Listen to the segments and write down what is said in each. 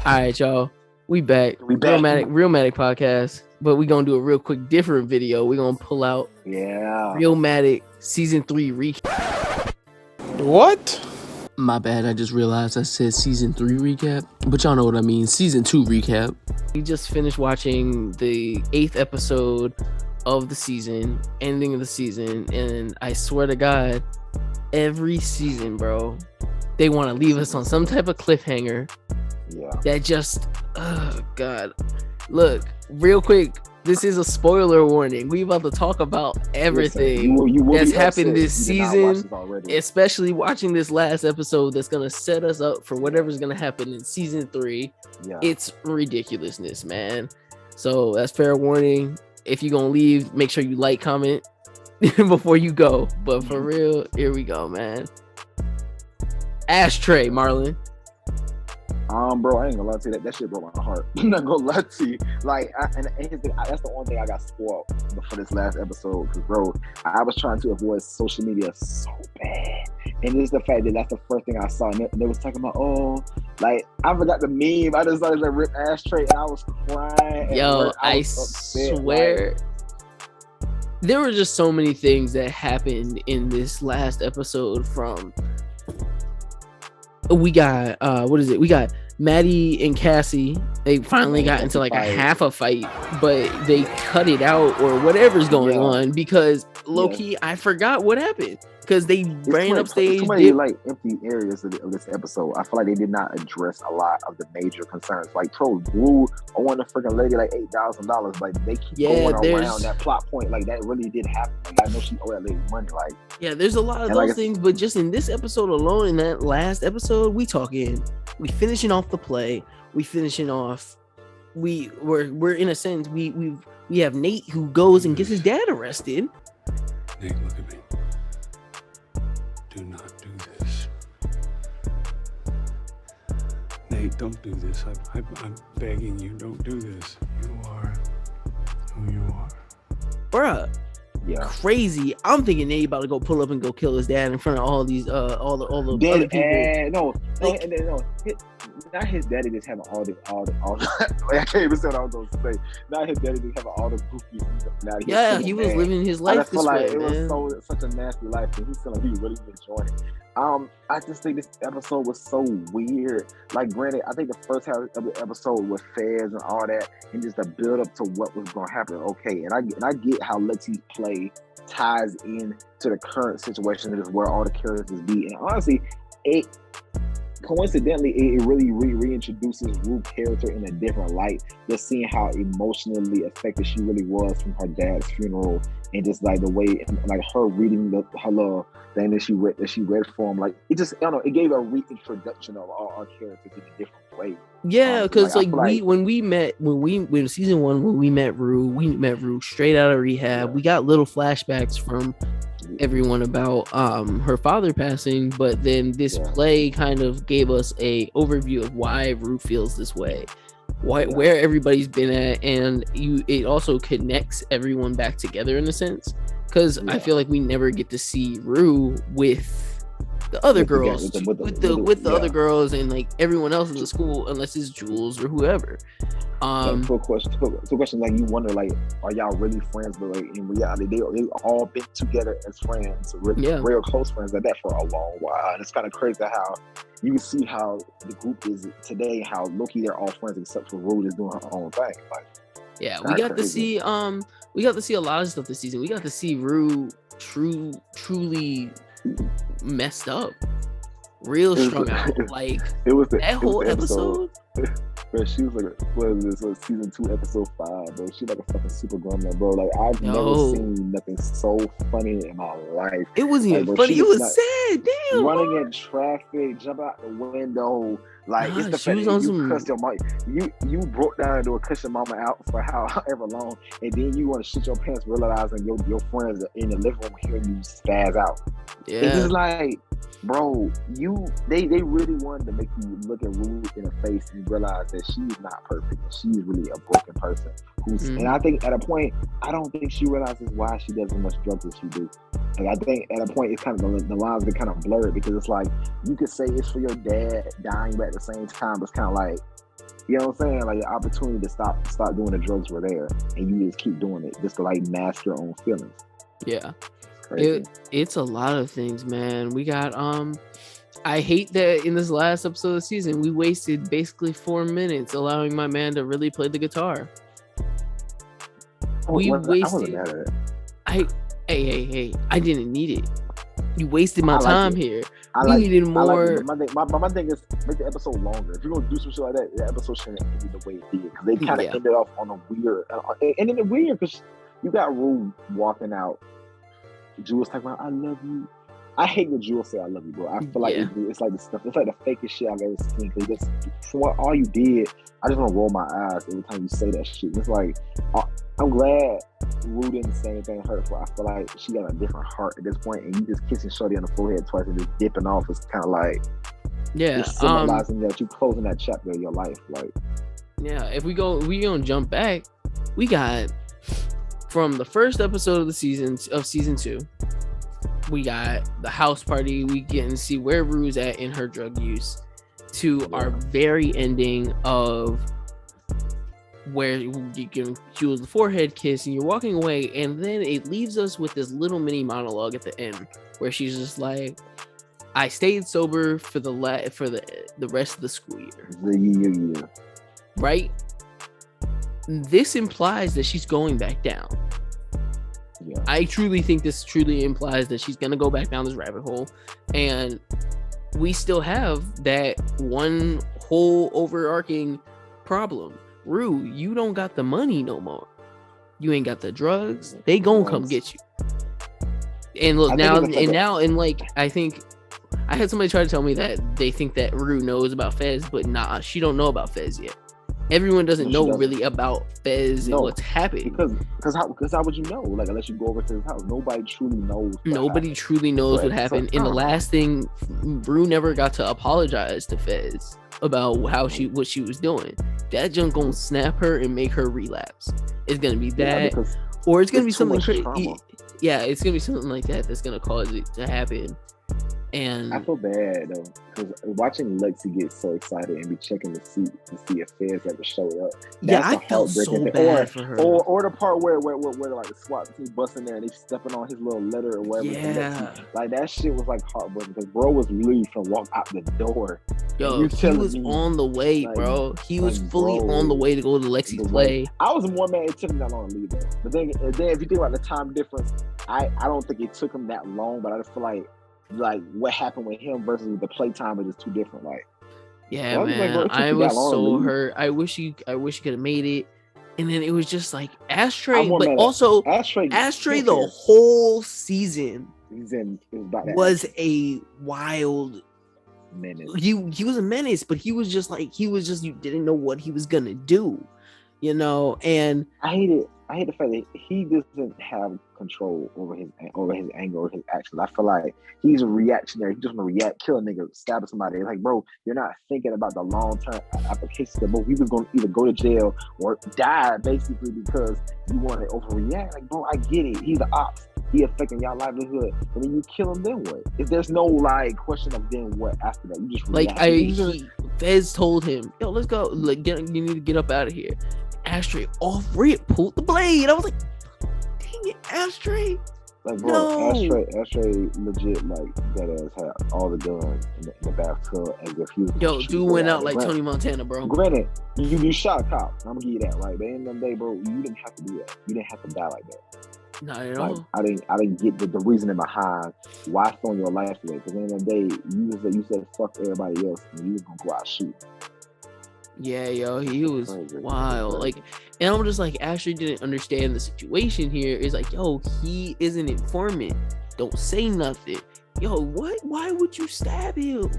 All right, y'all. We back. Realmatic Podcast. But we gonna do a real quick different video. We gonna pull out Realmatic Season 3 recap. What? My bad. I just realized I said Season 3 recap. But y'all know what I mean. Season 2 recap. We just finished watching the 8th episode of the season, ending of the season. And I swear to God, every season, bro, they want to leave us on some type of cliffhanger. Yeah. That just, oh God. Look, real quick, this is a spoiler warning. We about to talk about everything that's happened this season, especially watching this last episode that's going to set us up for whatever's going to happen in season 3. Yeah. It's ridiculousness, man. So that's fair warning. If you're going to leave, make sure you like, comment before you go. But for real, here we go, man. Ashtray, Marlon. Bro, I ain't gonna lie to you. That shit broke my heart. I'm not gonna lie to you. Like, that's the only thing I got spoiled for this last episode. Because, bro, I was trying to avoid social media so bad, and it's the fact that that's the first thing I saw. And they was talking about, like, I forgot the meme. I just started to rip Ashtray, and I was crying. Yo, I swear. There were just so many things that happened in this last episode. We got we got Maddie and Cassie. They finally got into like a half a fight, but they cut it out or whatever's going on because low-key I forgot what happened because they ran upstage. Too many like empty areas of this episode. I feel like they did not address a lot of the major concerns. Like Drew on the freaking lady like $8,000. Like they keep going around that plot point. Like that really did happen. Like, I know she owed that lady money. Like there's a lot of those things, but just in this episode alone, in that last episode, we finishing off the play. We're in a sense we have Nate who goes and gets his dad arrested. Nate, look at me. Do not do this. Nate, don't do this. I'm begging you, don't do this. You are who you are. Bruh. Yeah. Crazy. I'm thinking Nate about to go pull up and go kill his dad in front of all these all the other people. No. Not his daddy just having all the I can't even say what I was going to say. Not his daddy just having all the goofies. Yeah, he was living his life this way, man. It was such a nasty life, and he felt like he really enjoying it. I just think this episode was so weird. Like, granted, I think the first half of the episode was fairs and all that, and just a build up to what was going to happen. Okay, and I get how Lexi's play ties in to the current situation that is where all the characters be. And honestly, it really reintroduces Rue's character in a different light. Just seeing how emotionally affected she really was from her dad's funeral, and just like the way, like her reading her little thing that she read for him, like it just, I don't know, it gave a reintroduction of all our characters in a different way. Yeah, because when season 1, when we met Rue straight out of rehab. Yeah. We got little flashbacks from everyone about her father passing, but then this play kind of gave us a overview of why Rue feels this way, where everybody's been at, and it also connects everyone back together in a sense, because I feel like we never get to see Rue with the other girls, with the other girls and like everyone else in the school, unless it's Jules or whoever. Two questions, like you wonder, like, are y'all really friends? But like in reality, they all been together as friends, real close friends like that for a long while. And it's kind of crazy how you can see how the group is today, how low-key they're all friends except for Rue is doing her own thing. Like, we got to see a lot of stuff this season. We got to see Rue truly messed up, real strung out. Like it was that whole episode. Bro, she was like, what is this? Season 2, episode 5, bro. She's like a fucking super gremlin, bro. Like, I've never seen nothing so funny in my life. It wasn't even funny. It was sad. Damn. Running in traffic, jump out the window. Like, it's the fact that you cussed your mom. You broke down and cuss your mama out for however long, and then you want to shit your pants realizing your friends are in the living room hearing you spaz out. Yeah. It's just like, Bro, they really wanted to make you look at Ruth in the face and realize that she's not perfect. She's really a broken person. And I think at a point, I don't think she realizes why she does as much drugs as she do. Like, I think at a point, it's kind of the lines get kind of blurred, because it's like you could say it's for your dad dying, but at the same time, it's kind of like, you know what I'm saying? Like, the opportunity to stop doing the drugs were there, and you just keep doing it just to like mask your own feelings. Yeah. It's a lot of things, man. We got I hate that in this last episode of the season we wasted basically 4 minutes allowing my man to really play the guitar. Hey, I didn't need it. You wasted my time here. We needed more. My thing is, make the episode longer. If you're gonna do some shit like that, the episode shouldn't end the way it did, because they kind of ended off on a weird, ended it weird, because you got Rue walking out. Jules talking about, I love you. I hate when Jules say I love you, bro. I feel like it's like the stuff. It's like the fakest shit I've ever seen. Because just for what all you did, I just want to roll my eyes every time you say that shit. It's like, I'm glad Rue didn't say anything hurtful. I feel like she got a different heart at this point, and you just kissing Shorty on the forehead twice and just dipping off is kind of like, just symbolizing that you closing that chapter of your life. Like, if we gonna jump back, we got from the first episode of the season 2. We got the house party. We get to see where Rue's at in her drug use, to our very ending of where you give Jules the forehead kiss and you're walking away, and then it leaves us with this little mini monologue at the end where she's just like, I stayed sober for the rest of the school year. The year. Right? This implies that she's going back down. Yeah. I truly think this truly implies that she's going to go back down this rabbit hole. And we still have that one whole overarching problem. Rue, you don't got the money no more. You ain't got the drugs. They gonna come get you. And look, I think I had somebody try to tell me that they think that Rue knows about Fez, but nah, she don't know about Fez yet. Everyone doesn't know really about Fez and what's happened. Because how would you know? Like, unless you go over to his house, nobody truly knows. What happened. And the last thing, Rue never got to apologize to Fez about what she was doing. That junk gonna snap her and make her relapse. It's gonna be that, or it's gonna be something crazy. Yeah, it's gonna be something like that that's gonna cause it to happen. And I feel bad though, because watching Lexi get so excited and be checking the seat to see if Fez ever showed up. I felt so bad for her. Or the part where like the SWAT team busting there and they stepping on his little letter or whatever. Yeah, like that shit was like heartbreaking, because bro was really from walk out the door. Yo, he was on the way, bro. He was fully on the way to go to Lexi's play. I was more mad it took him that long to leave though. But then if you think about the time difference, I don't think it took him that long. But I just feel like what happened with him versus the playtime is just too different. Like, yeah, man, I was so hurt. I wish he could have made it. And then it was just like Ashtray, but also Ashtray the whole season was a wild menace. He was a menace, but he was just you didn't know what he was gonna do, you know. And I hate the fact that he doesn't have control over his anger or his actions. I feel like he's a reactionary. He just want to react, kill a nigga, stab somebody. It's like, bro, you're not thinking about the long-term applications. Bro, he was going to either go to jail or die, basically, because you want to overreact. Like, bro, I get it. He's an ops. He affecting y'all livelihood. And then you kill him, then what? If there's no question of then what after that, you just react. Fez told him, yo, let's go. Like, you need to get up out of here. Ashtray off rip pulled the blade. I was like, dang it, Ashtray. Like, bro, no. Ashtray legit, like, that ass had all the guns in the bathtub as if he was. Yo, dude went out like Tony Montana, bro. Granted, you shot a cop. I'm gonna give you that, right? But in the day, bro, you didn't have to do that. You didn't have to die like that. Not at all. I didn't get the reasoning behind why throwing your life away. Because in the day, you said fuck everybody else, and you was gonna go out shooting. Yeah, yo, he was wild. Like, and I'm just like, Ashley didn't understand the situation here. It's like, yo, he is an informant. Don't say nothing. Yo, what? Why would you stab him?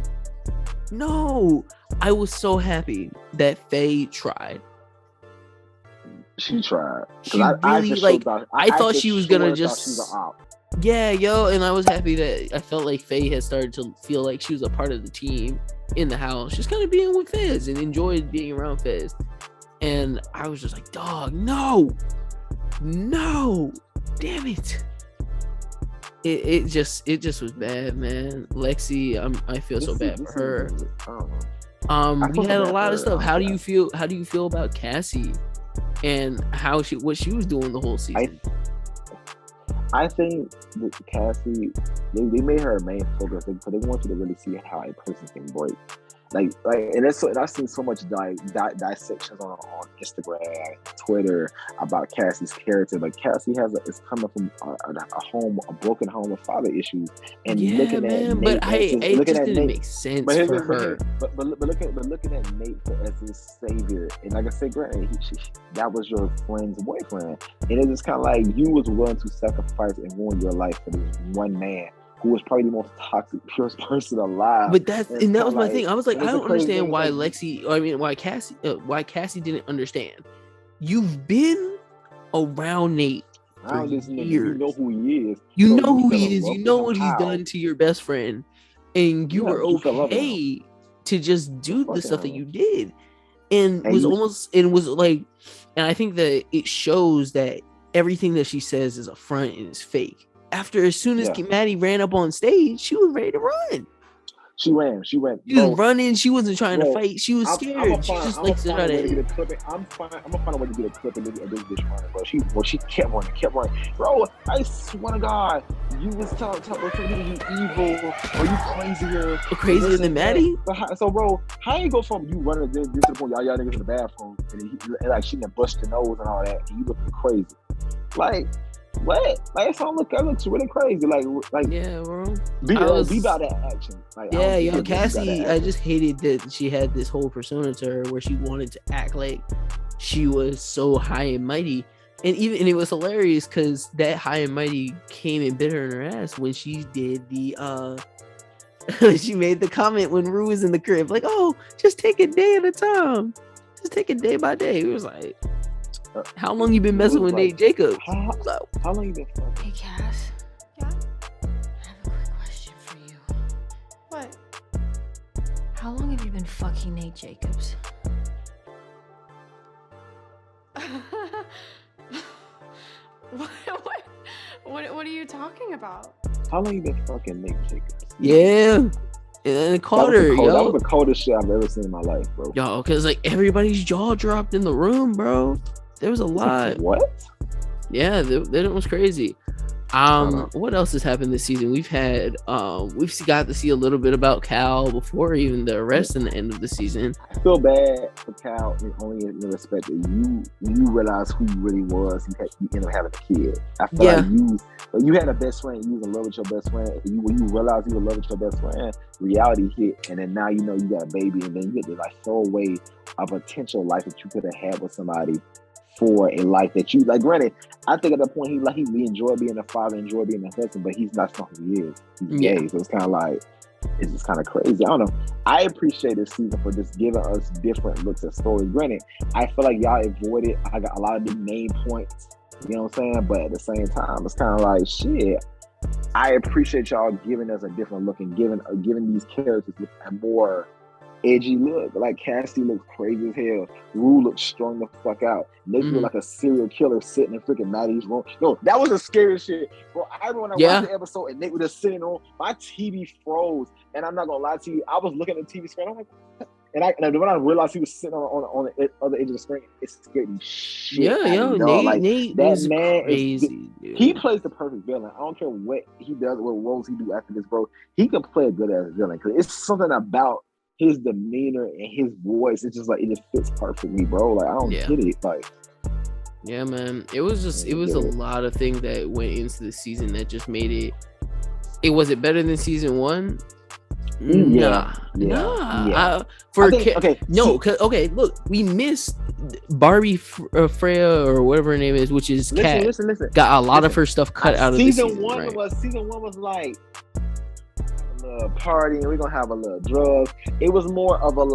No. I was so happy that Faye tried. She tried. She really, I thought she was gonna just. Yeah, yo, and I was happy that I felt like Faye had started to feel like she was a part of the team in the house, just kind of being with Fez and enjoyed being around Fez. And I was just like, dog, no, damn it. It just was bad, man. Lexi, I feel so bad for her. We had a lot of stuff. How do you feel about Cassie and what she was doing the whole season? I think that Cassie, they made her a main focus because they want you to really see how a person can break. And I've seen so much dissections on Instagram, Twitter about Cassie's character. Like Cassie is coming from a broken home with father issues, and looking at Nate, it just didn't make sense for her. But looking at Nate as his savior, and like I said, granted, that was your friend's boyfriend, and it's just kind of like you was willing to sacrifice and ruin your life for this one man who was probably the most toxic, purest person alive. But that was my thing. I was like, I don't understand why why Cassie didn't understand. You've been around Nate for years. You know who he is. You know who he is. You know what he's done to your best friend, and you were okay to just do the stuff that you did, and I think that it shows that everything that she says is a front and is fake. As soon as Maddie ran up on stage, she was ready to run. She ran. She was running. She wasn't trying to fight. She was scared. She just likes to try to. I'm gonna find a way to get a clip of this bitch running, bro. She kept running. Bro, I swear to God, you was telling you evil or you crazier than Maddie. So, bro, how you go from you running to the point y'all niggas in the bathroom and like she done bust your nose and all that, and you looking crazy, like. What? Like that looks really crazy. Like yeah, bro. Be about that action. Cassie. I just hated that she had this whole persona to her where she wanted to act like she was so high and mighty, and it was hilarious because that high and mighty came and bit her in her ass when she did the she made the comment when Rue was in the crib, like, "Oh, just take a day at a time, just take it day by day." It was like. How long you been messing with Nate Jacobs? How long you been fucking? Hey, Cass. Yeah? I have a quick question for you. What? How long have you been fucking Nate Jacobs? What are you talking about? How long you been fucking Nate Jacobs? Yeah. And Carter, that was the coldest shit I've ever seen in my life, bro. Yo, because like everybody's jaw dropped in the room, bro. There was a lot. What? Yeah, that was crazy. What else has happened this season? We've got to see a little bit about Cal before even the arrest in the end of the season. I feel bad for Cal only in the respect that you realize who you really was. You end up having a kid. I feel like you had a best friend. You was in love with your best friend. When you realize you were in love with your best friend, reality hit, and then now you know you got a baby, and then you get to like throw away a potential life that you could have had with somebody. For a life that you like, granted, I think at that point he enjoyed being a father, enjoyed being a husband, but he's not who he is. He's gay, so it's kind of like it's just kind of crazy. I don't know. I appreciate this season for just giving us different looks at stories. Granted, I feel like y'all avoided. I got a lot of big name points. You know what I'm saying? But at the same time, it's kind of like shit. I appreciate y'all giving us a different look and giving these characters a more edgy look. Like Cassie looks crazy as hell. Rue looks strong the fuck out. Nate look like a serial killer sitting in freaking Maddie's room. No, that was the scariest shit. Bro, I remember when I watched the episode and Nate was just sitting on, my TV froze. And I'm not gonna lie to you, I was looking at the TV screen. I'm like, what? And when I realized he was sitting on the other edge of the screen, it scared me shit. Nate that man crazy. He plays the perfect villain. I don't care what he does, what roles he do after this, bro. He can play a good ass villain because it's something about his demeanor and his voice. It's just like it just fits perfectly, bro. Like I don't get it. Like, yeah, man. It was a lot of things that went into the season that just made it. It was it better than season one? Nah. Look, we missed Barbie Freya or whatever her name is, which is Kat. Listen. Got a lot of her stuff cut out of the season. Season one was like a little party and we're gonna have a little drugs. It was more of a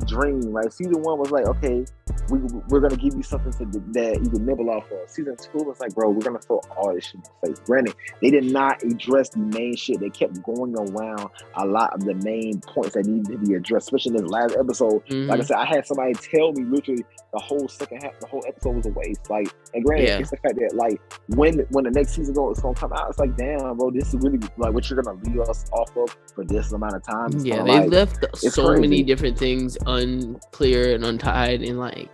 dream, right? Season one was like, okay, we're gonna give you something that you can nibble off of. Season 2 was like, bro, we're gonna throw all this shit in your face. Granted, they did not address the main shit. They kept going around a lot of the main points that needed to be addressed, especially in this last episode. Like I said, I had somebody tell me literally the whole second half, the whole episode was a waste. Like, and granted, it's the fact that like when the next season is gonna come out, it's like, damn, bro, this is really like what you're gonna lead us off of for this amount of time. It's they like, left so crazy. many different things unclear and untied, and like.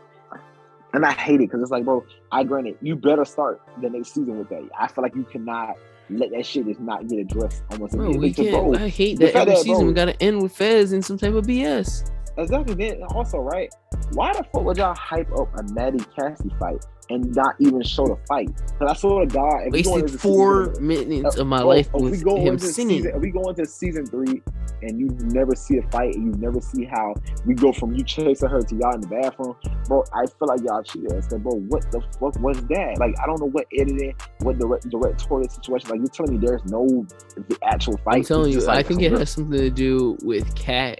And I hate it because it's like, bro, granted, you better start the next season with that. I feel like you cannot let that shit just not get addressed almost immediately. We can't. I hate that every season we gotta end with Fez in some type of BS. Exactly. Then also, right? Why the fuck would y'all hype up a Maddie Cassie fight and not even show the fight? Because I swear to God, wasted 4 minutes of my life with him singing. If we go into season 3 and you never see a fight and you never see how we go from you chasing her to y'all in the bathroom, bro, I feel like y'all cheated. I said, bro, what the fuck was that? Like, I don't know what editing, what directorial situation. Like, you're telling me there's no actual fight. I'm telling you, like, I think it has something to do with Kat.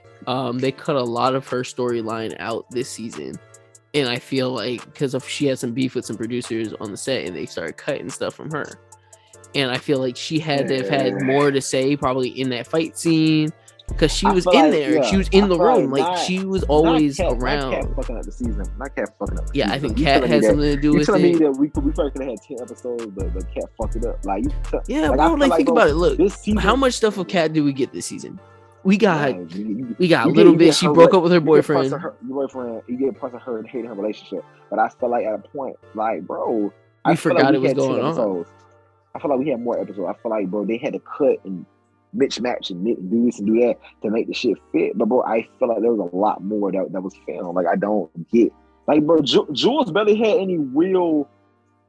They cut a lot of her storyline out this season, and I feel like because she had some beef with some producers on the set, and they started cutting stuff from her. And I feel like she had to have had more to say probably in that fight scene because she was in there. She was in the room. Like she was always around. Not Kat fucking up the season. Not Kat fucking up the season. I think Kat had something to do with it. You telling me that we probably could have had 10 episodes, but Kat fucked it up. Like, bro, think about it. Look, how much stuff of Kat do we get this season? We got a little bit. She broke up with her boyfriend. You get parts of her and hating her relationship. But I feel like at a point, like, bro, I forgot it was going on. I feel like we had more episodes. I feel like, bro, they had to cut and match and do this and do that to make the shit fit. But bro, I feel like there was a lot more that was filmed. Like, I don't get, like, bro, Jules barely had any real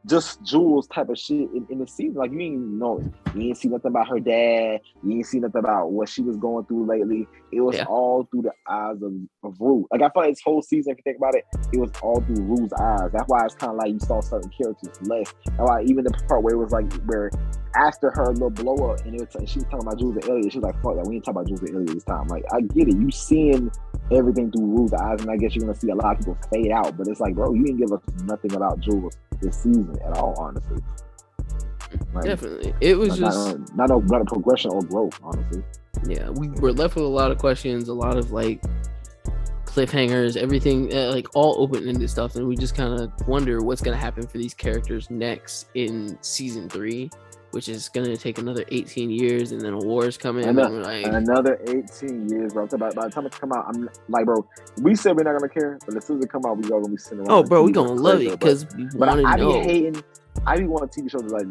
just Jules type of shit in the season. Like, you ain't see nothing about her dad. You ain't see nothing about what she was going through lately. It was all through the eyes of Rue. Like, I feel like this whole season, if you think about it, it was all through Rue's eyes. That's why it's kind of like you saw certain characters less. That's why even the part where it was like, where after her little blow up, and she was talking about Jules and Elliot, she was like, fuck that, we ain't talking about Jules and Elliot this time. Like, I get it. You seeing everything through Rue's eyes, and I guess you're going to see a lot of people fade out. But it's like, bro, you didn't give us nothing about Jules this season at all, honestly. Like, definitely. It was just not a progression or growth, honestly. Yeah, we were left with a lot of questions, a lot of like cliffhangers, everything like all open-ended stuff, and we just kind of wonder what's going to happen for these characters next in season 3, which is going to take another 18 years, and then a war's coming. And we're like, another 18 years, bro. By the time it come out, I'm like, bro, we said we're not going to care, but as soon as it come out, we all going to be sitting around. Oh, bro, we going to love it because we want to know. I be wanting TV shows to like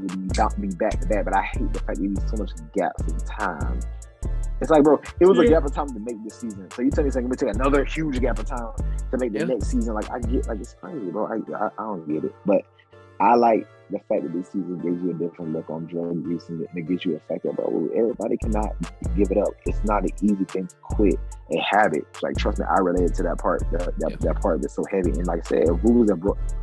be back to back, but I hate the fact that there's so much gaps in time. It's like, bro, it was a gap of time to make this season. So you tell me it's like going to take another huge gap of time to make the next season. Like, I get, like, it's crazy, bro. I don't get it, but I like the fact that this season gives you a different look on drug use and it gives you a fact that, bro, everybody cannot give it up. It's not an easy thing to quit a habit. Like, trust me, I related to that part. That part that's so heavy. And like I said, if Ruth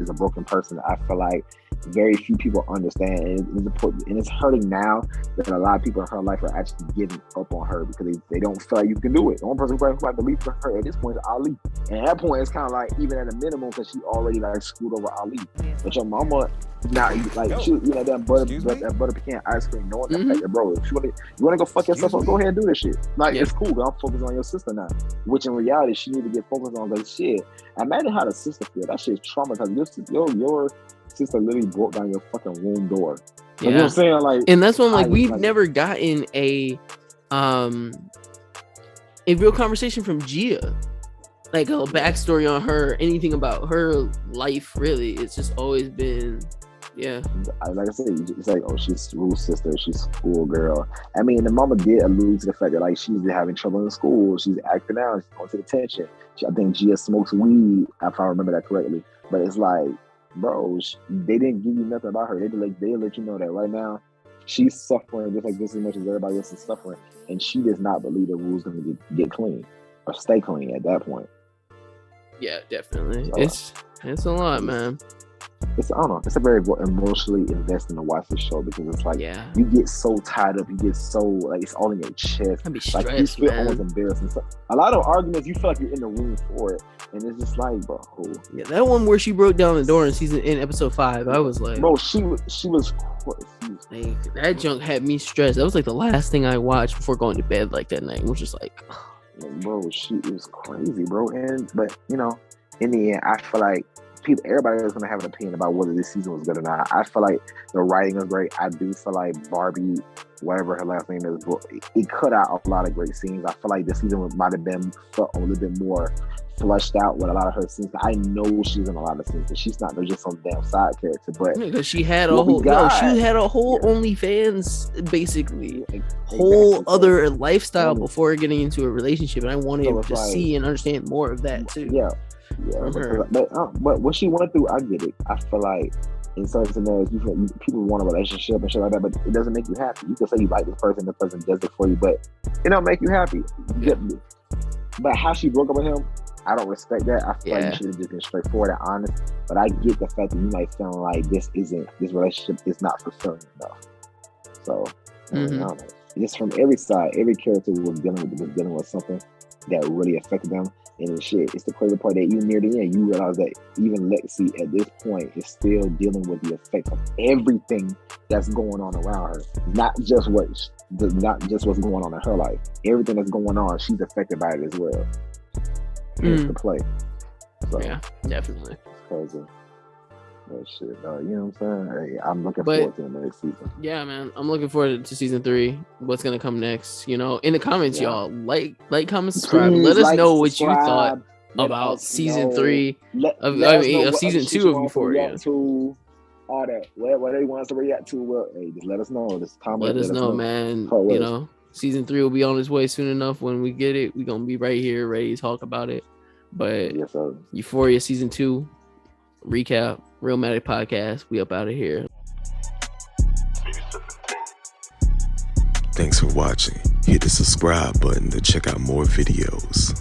is a broken person, I feel like very few people understand, and it's hurting now that a lot of people in her life are actually giving up on her because they don't feel like you can do it. The only person who might believe for her at this point is Ali, and at that point it's kind of like even at a minimum because she already like screwed over Ali. But your mama not like she that butter pecan ice cream, knowing the fact that, bro, if you want to go fuck yourself up, go ahead and do this shit. Like, it's cool, but I'm focused on your sister now, which in reality she need to get focused on. Like, shit, imagine how the sister feel. That shit's traumatizing. Your sister literally broke down your fucking room door. You know what I'm saying? Like, and that's when we've never gotten a real conversation from Gia, like a backstory on her, anything about her life. Really, it's just always been, like I said, it's like, oh, she's Ruth's sister, she's a school girl. I mean, the mama did allude to the fact that, like, she's having trouble in school, she's acting out, she's going to detention. I think Gia smokes weed, if I remember that correctly. But it's like, bro, they didn't give you nothing about her. They let you know that right now she's suffering just like this as much as everybody else is suffering, and she does not believe the Rue's going to get clean or stay clean at that point. Yeah, definitely. So, it's a lot, man. it's I don't know. It's a very emotionally investing to watch this show because it's like Yeah. you get so tied up, you get so like it's all in your chest. I'd be Like you stressed, feel man. almost embarrassed. And so, a lot of arguments, you feel like you're in the room for it, and it's just like, bro, Yeah, that one where she broke down the door in episode 5, I was like, bro, she was like, that junk had me stressed. That was like the last thing I watched before going to bed like that night. It was just like, bro, it was crazy, bro. But you know, in the end, I feel like everybody is gonna have an opinion about whether this season was good or not. I feel like the writing is great. I do feel like Barbie, whatever her last name is, it cut out a lot of great scenes. I feel like this season might have been a little bit more flushed out with a lot of her scenes. I know she's in a lot of scenes, but she's not just some damn side character. But because she had a whole, she had a whole OnlyFans, basically, whole other lifestyle before getting into a relationship, and I wanted to see and understand more of that too. Yeah. But what she went through, I get it. I feel like in certain scenarios, people want a relationship and shit like that, but it doesn't make you happy. You can say you like this person, the person does it for you, but it don't make you happy. Yeah. But how she broke up with him, I don't respect that. I feel like you should have just been straightforward and honest. But I get the fact that you might feel like this relationship is not fulfilling enough. So I don't know. Just from every side, every character was dealing with something that really affected them. And shit, it's the crazy part that even near the end, you realize that even Lexi at this point is still dealing with the effects of everything that's going on around her. Not just what's going on in her life. Everything that's going on, she's affected by it as well. It's the play. So, yeah, definitely. It's crazy. That shit, you know what I'm saying? Hey, I'm looking forward to the next season. Yeah, man, I'm looking forward to season 3. What's gonna come next? You know, in the comments, y'all, like, comment, subscribe. Please, let us know what you thought about season 3 of season 2 of Euphoria. All that, whatever they want us to react to, well, hey, just let us know. Just comment. Let us know, man. You know, season 3 will be on its way soon enough. When we get it, we're gonna be right here, ready to talk about it. But yes, sir. Euphoria season 2 recap. Realmatic Podcast. We up out of here. Thanks for watching. Hit the subscribe button to check out more videos.